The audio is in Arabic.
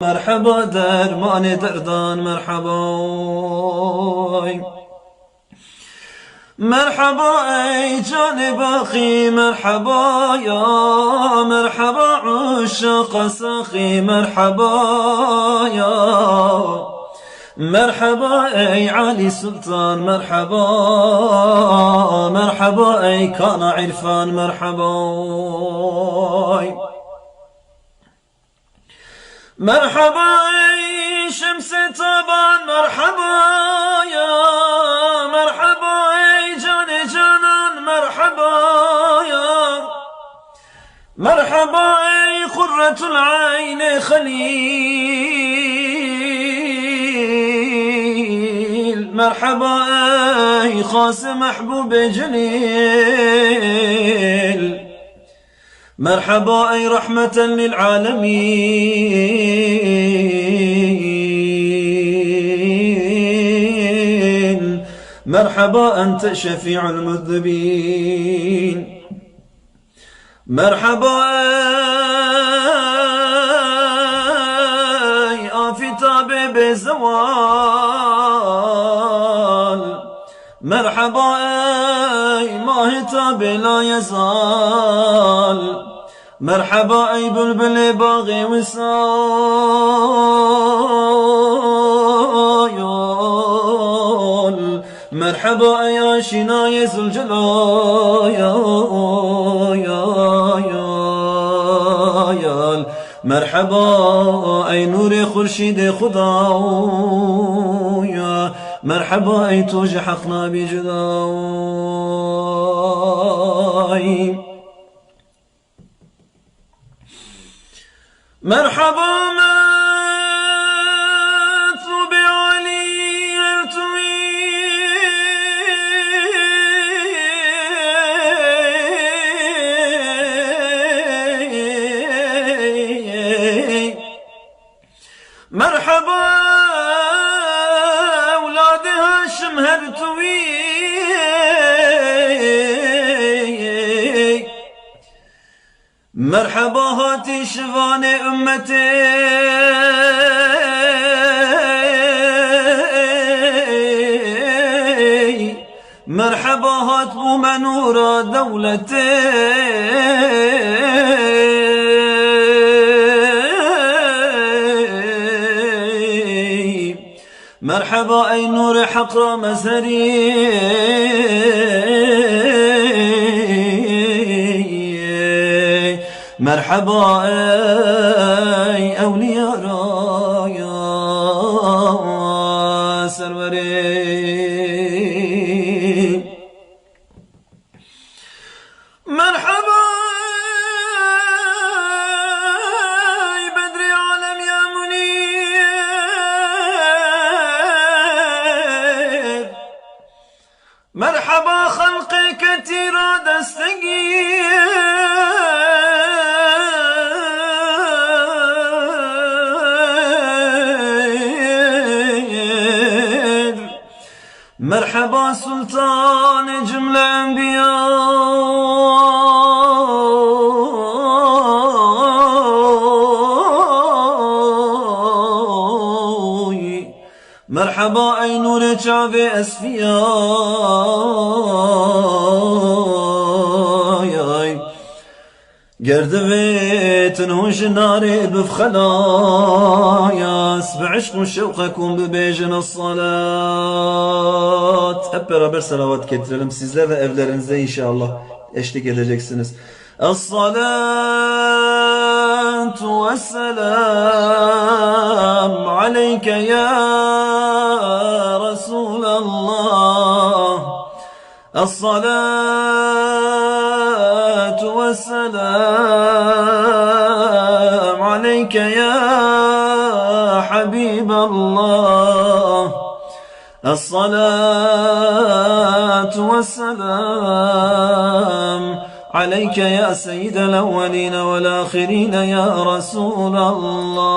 مرحبا درمان دردان مرحبا مرحبا ای جان باقی مرحبا یا مرحبا عشاق ساقی مرحبا یا مرحبا ای علی سلطان مرحبا مرحبا ای کان عرفان مرحبا مرحبا ای شمس تابان مرحبا یا مرحبا ای جان جانان مرحبا یا مرحبا ای قرة العين خليل مرحبا ای خاص محبوب جليل مرحبا أي رحمة للعالمين مرحبا أنت شفيع المذنبين مرحبا أي آفتاب بزوال مرحبا أي ماهتاب لا يزال مرحبا أي بلبل باغي وسايل مرحبا أي آشنا ذو الجلال مرحبا أي نور خورشید خدا مرحبا أي توج حقنا بجداي مرحبا مات بعلي التوي مرحبا أولاد هاشم هرتوي مرحبا هاتي شفان أمتي مرحبا هات منور دولتي مرحبا أي نور حقر مزهري مرحبا أي أولياء رايا سروري مرحبا أي بدر عالم يا منير مرحبا خلقي كثير دستقير مرحبا سلطان جملة أنبياء مرحبا أي نور شعبي أسفياء قردبت نهوش ناري بفخلايا بعشق شوقكم ببيجن الصلاة. Hep beraber salavat getirelim. Sizler de evlerinizde inşallah eşlik edeceksiniz. Es-salatu vesselam aleyke ya Resulallah. Es-salatu vesselam aleyke ya Habiballah. الصلاة والسلام عليك يا سيد الأولين والآخرين يا رسول الله.